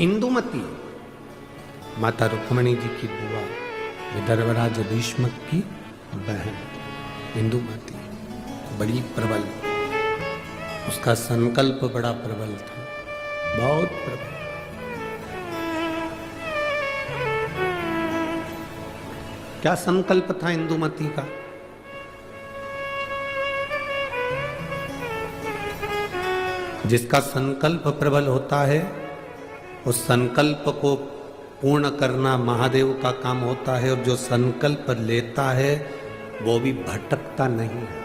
इंदुमती माता रुक्मणी जी की बुआ, विदर्भराज भीष्मक की बहन इंदुमती बड़ी प्रबल, उसका संकल्प बड़ा प्रबल था, बहुत प्रबल। क्या संकल्प था इंदुमती का? जिसका संकल्प प्रबल होता है उस संकल्प को पूर्ण करना महादेव का काम होता है, और जो संकल्प लेता है वो भी भटकता नहीं है।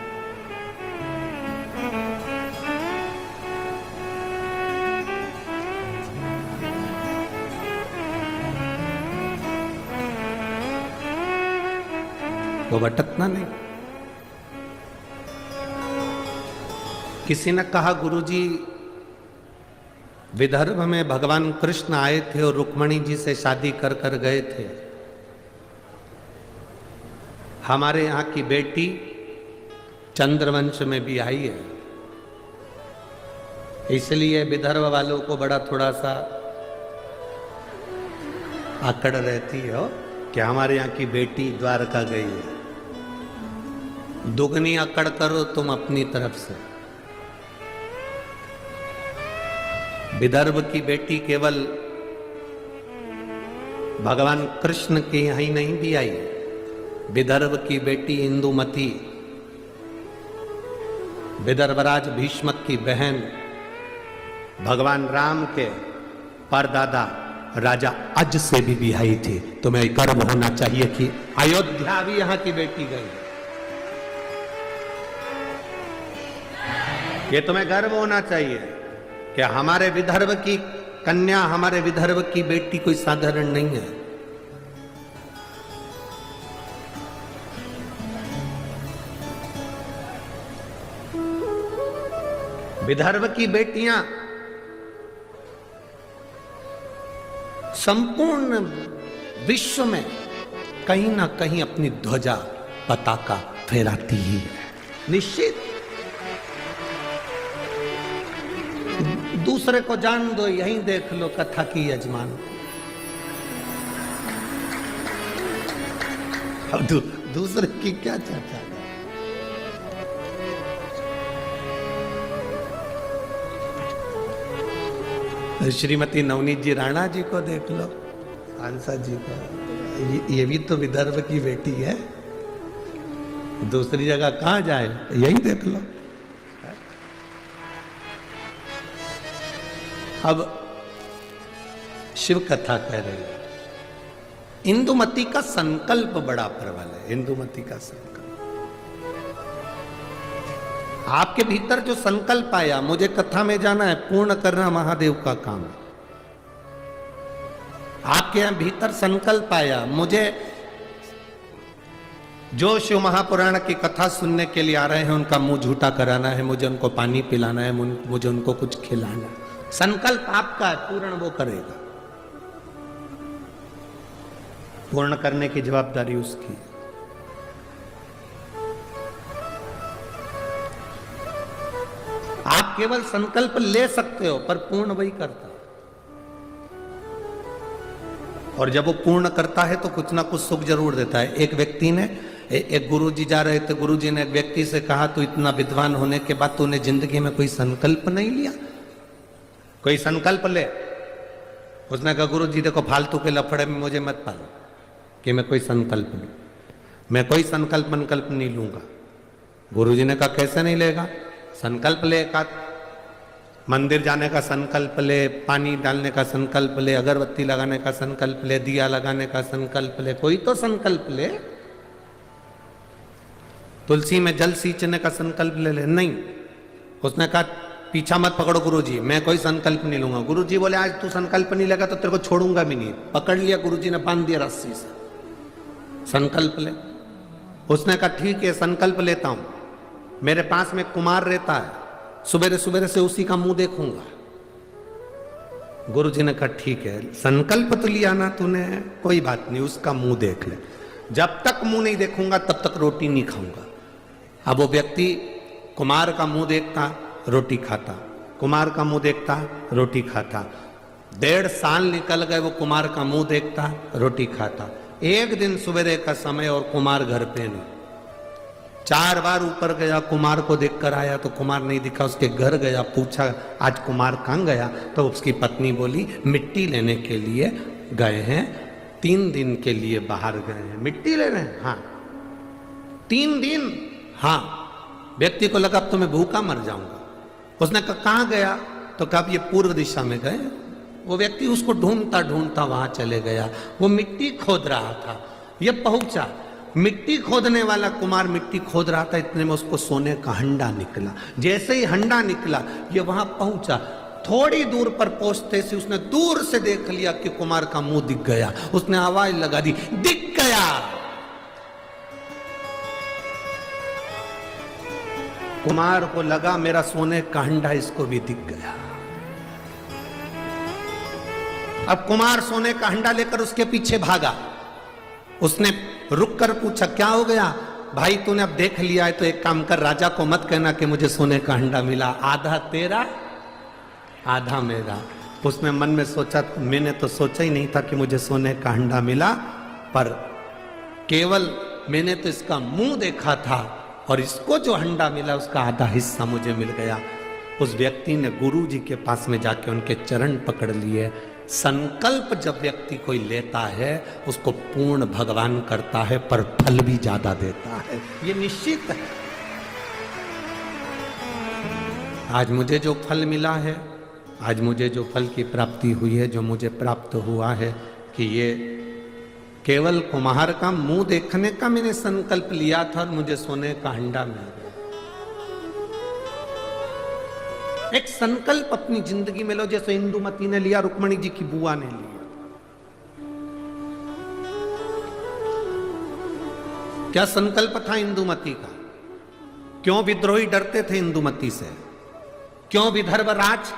वो भटकता नहीं। किसी ने कहा, गुरुजी विदर्भ में भगवान कृष्ण आए थे और रुक्मणी जी से शादी कर कर गए थे। हमारे यहाँ की बेटी चंद्रवंश में भी आई है, इसलिए विदर्भ वालों को बड़ा थोड़ा सा आकड़ रहती है कि हमारे यहाँ की बेटी द्वारका गई है। दुगनी अकड़ करो तुम अपनी तरफ से। विदर्भ की बेटी केवल भगवान कृष्ण के यहाँ ही नहीं भी आई, विदर्भ की बेटी इंदुमती विदर्भराज भीष्मक की बहन, भगवान राम के परदादा राजा अज से भी आई थी। तुम्हें गर्व होना चाहिए कि अयोध्या भी यहाँ की बेटी गई। ये तुम्हें गर्व होना चाहिए कि हमारे विदर्भ की कन्या, हमारे विदर्भ की बेटी कोई साधारण नहीं है। विदर्भ की बेटियां संपूर्ण विश्व में कहीं ना कहीं अपनी ध्वजा पताका फहराती ही है, निश्चित। दूसरे को जान दो, यहीं देख लो कथा की यजमान। अब दूसरे की क्या चर्चा। श्रीमती नवनीत जी राणा जी को देख लो, सांसद जी को, ये भी तो विदर्भ की बेटी है। दूसरी जगह कहां जाए, यहीं देख लो। अब शिव कथा कह रही है, इंदुमती का संकल्प बड़ा प्रबल है। इंदुमती का संकल्प, आपके भीतर जो संकल्प आया, मुझे कथा में जाना है, पूर्ण करना महादेव का काम है। आपके यहां भीतर संकल्प आया, मुझे जो शिव महापुराण की कथा सुनने के लिए आ रहे हैं उनका मुंह झूठा कराना है, मुझे उनको पानी पिलाना है, मुझे उनको कुछ खिलाना है। संकल्प आपका है, पूर्ण वो करेगा। पूर्ण करने की जवाबदारी उसकी। आप केवल संकल्प ले सकते हो, पर पूर्ण वही करता है। और जब वो पूर्ण करता है तो कुछ ना कुछ सुख जरूर देता है। एक व्यक्ति ने, एक गुरुजी जा रहे थे, गुरुजी ने एक व्यक्ति से कहा, तू इतना विद्वान होने के बाद तूने जिंदगी में कोई संकल्प नहीं लिया, कोई संकल्प ले। उसने कहा, गुरुजी देखो फालतू के लफड़े में मुझे मत पालो कि मैं कोई संकल्प लूं, मैं कोई संकल्प नहीं लूंगा। गुरुजी ने कहा, कैसे नहीं लेगा? संकल्प ले, का मंदिर जाने का संकल्प ले, पानी डालने का संकल्प ले, अगरबत्ती लगाने का संकल्प ले, दिया लगाने का संकल्प ले, कोई तो संकल्प ले। तुलसी में जल सींचने का संकल्प ले। नहीं, उसने कहा, पीछा मत पकड़ो गुरुजी, मैं कोई संकल्प नहीं लूंगा। गुरुजी बोले, आज तू संकल्प नहीं लेगा तो तेरे को छोड़ूंगा भी नहीं। पकड़ लिया गुरुजी ने, बांध दिया रस्सी से। संकल्प ले। उसने कहा, ठीक है संकल्प लेता हूं। मेरे पास में कुमार रहता है, सुबेरे सुबेरे से उसी का मुंह देखूंगा। गुरुजी ने कहा, ठीक है संकल्प तो लिया ना तूने, कोई बात नहीं, उसका मुंह देख ले। जब तक मुंह नहीं देखूंगा तब तक रोटी नहीं खाऊंगा। अब वो व्यक्ति कुमार का मुंह देखता, रोटी खाता, कुमार का मुंह देखता, रोटी खाता। 1.5 साल निकल गए, वो कुमार का मुंह देखता, रोटी खाता। एक दिन सवेरे का समय और कुमार घर पे नहीं। 4 बार ऊपर गया, कुमार को देखकर आया तो कुमार नहीं दिखा। उसके घर गया, पूछा आज कुमार कहाँ गया? तो उसकी पत्नी बोली मिट्टी लेने के लिए गए हैं, 3 दिन के लिए बाहर गए हैं। मिट्टी ले रहे हैं? हाँ। 3 दिन? हाँ। व्यक्ति को लगा अब तो मैं भूखा मर जाऊंगा। उसने कहा कहाँ गया? तो कहा ये पूर्व दिशा में गए। वो व्यक्ति उसको ढूंढता ढूंढता वहां चले गया। वो मिट्टी खोद रहा था, ये पहुंचा। मिट्टी खोदने वाला कुमार मिट्टी खोद रहा था, इतने में उसको सोने का हंडा निकला। जैसे ही हंडा निकला, ये वहां पहुंचा। थोड़ी दूर पर पहुंचते से उसने दूर से देख लिया कि कुमार का मुंह दिख गया। उसने आवाज लगा दी, दिख गया। कुमार को लगा मेरा सोने का हंडा इसको भी दिख गया। अब कुमार सोने का हंडा लेकर उसके पीछे भागा। उसने रुक कर पूछा क्या हो गया? भाई तूने अब देख लिया है तो एक काम कर, राजा को मत कहना कि मुझे सोने का हंडा मिला, आधा तेरा आधा मेरा। उसने मन में सोचा, मैंने तो सोचा ही नहीं था कि मुझे सोने का हंडा मिला, पर केवल मैंने तो इसका मुंह देखा था और इसको जो हंडा मिला उसका आधा हिस्सा मुझे मिल गया। उस व्यक्ति ने गुरु जी के पास में जाके उनके चरण पकड़ लिए। संकल्प जब व्यक्ति कोई लेता है उसको पूर्ण भगवान करता है, पर फल भी ज्यादा देता है, ये निश्चित है। आज मुझे जो फल मिला है, आज मुझे जो फल की प्राप्ति हुई है, जो मुझे प्राप्त हुआ है, कि ये केवल कुम्हार का मुंह देखने का मैंने संकल्प लिया था और मुझे सोने का हंडा मिल गया। एक संकल्प अपनी जिंदगी में लो, जैसे इंदुमती ने लिया, रुक्मणी जी की बुआ ने लिया। क्या संकल्प था इंदुमती का? क्यों विद्रोही डरते थे इंदुमती से? क्यों विदर्भराज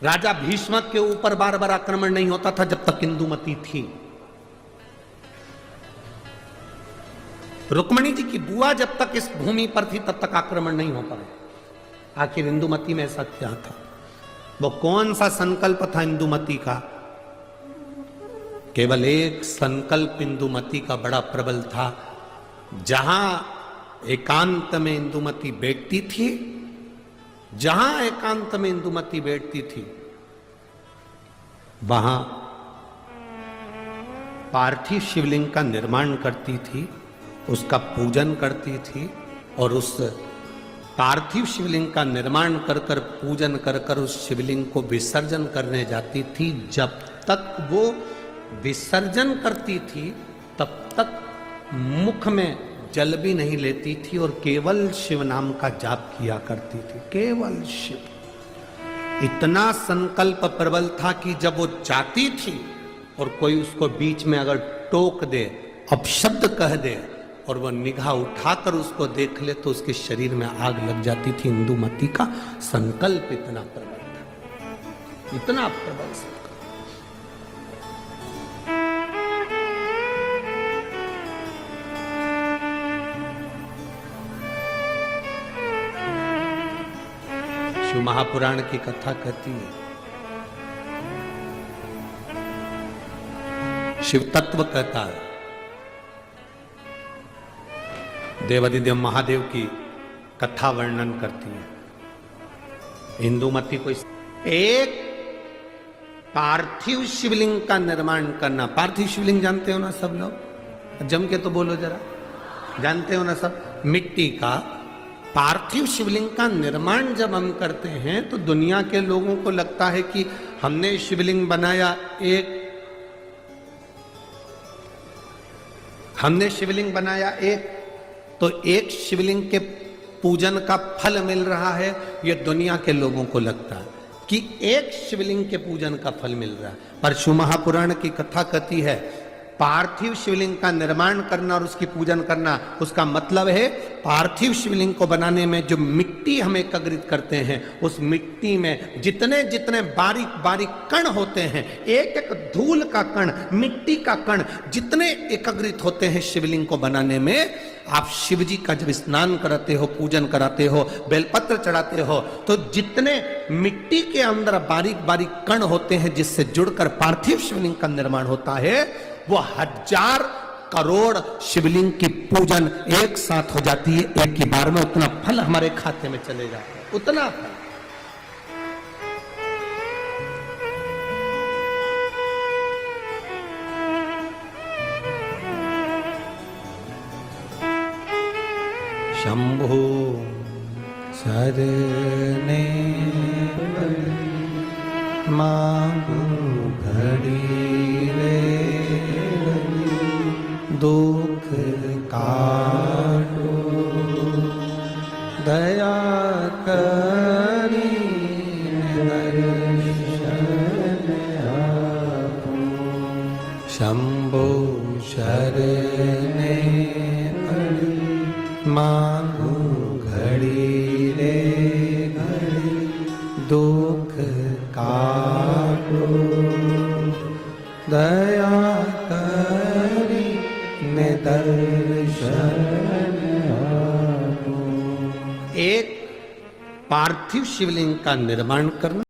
राजा भीष्मक के ऊपर बार बार आक्रमण नहीं होता था जब तक इंदुमती थी? रुक्मणी जी की बुआ जब तक इस भूमि पर थी तब तक आक्रमण नहीं हो पाया। आखिर इंदुमती में ऐसा क्या था? वो कौन सा संकल्प था इंदुमती का? केवल एक संकल्प इंदुमती का बड़ा प्रबल था। जहां एकांत में इंदुमती बैठती थी, जहां एकांत में इंदुमती बैठती थी, वहां पार्थिव शिवलिंग का निर्माण करती थी, उसका पूजन करती थी, और उस पार्थिव शिवलिंग का निर्माण कर कर पूजन कर कर उस शिवलिंग को विसर्जन करने जाती थी। जब तक वो विसर्जन करती थी तब तक मुख में जल भी नहीं लेती थी और केवल शिव नाम का जाप किया करती थी, केवल शिव। इतना संकल्प प्रबल था कि जब वो जाती थी और कोई उसको बीच में अगर टोक दे, अपशब्द कह दे और वो निगाह उठाकर उसको देख ले तो उसके शरीर में आग लग जाती थी। इंदुमती का संकल्प इतना प्रबल था, इतना प्रबल संकल्प। शिव महापुराण की कथा कहती है, शिव तत्व कहता है, देवादिदेव महादेव की कथा वर्णन करती है। इंदुमती को एक पार्थिव शिवलिंग का निर्माण करना। पार्थिव शिवलिंग जानते हो ना सब लोग? जम के तो बोलो जरा, जानते हो ना सब? मिट्टी का पार्थिव शिवलिंग का निर्माण जब हम करते हैं तो दुनिया के लोगों को लगता है कि हमने शिवलिंग बनाया, हमने शिवलिंग बनाया एक, तो एक शिवलिंग के पूजन का फल मिल रहा है। ये दुनिया के लोगों को लगता है कि एक शिवलिंग के पूजन का फल मिल रहा है, पर शिव महापुराण की कथा कहती है पार्थिव शिवलिंग का निर्माण करना और उसकी पूजन करना, उसका मतलब है पार्थिव शिवलिंग को बनाने में जो मिट्टी हम एकत्रित करते हैं, उस मिट्टी में जितने जितने बारीक बारीक कण होते हैं, एक एक धूल का कण, मिट्टी का कण जितने एकत्रित होते हैं शिवलिंग को बनाने में, आप शिव जी का जब स्नान कराते हो, पूजन कराते हो, बेलपत्र चढ़ाते हो, तो जितने मिट्टी के अंदर बारीक बारीक कण होते हैं जिससे जुड़कर पार्थिव शिवलिंग का निर्माण होता है, वो 1000 करोड़ शिवलिंग की पूजन एक साथ हो जाती है एक ही बार में। उतना फल हमारे खाते में चले जाता है, उतना फल। शंभो शरणे मांगू घड़ी रे, दुख काटो दया करी दर्शन आपो। शंभो शरणे मांगू घड़ी रे घड़ी, दुख काटो दया करी दर्शन आपो। एक पार्थिव शिवलिंग का निर्माण करना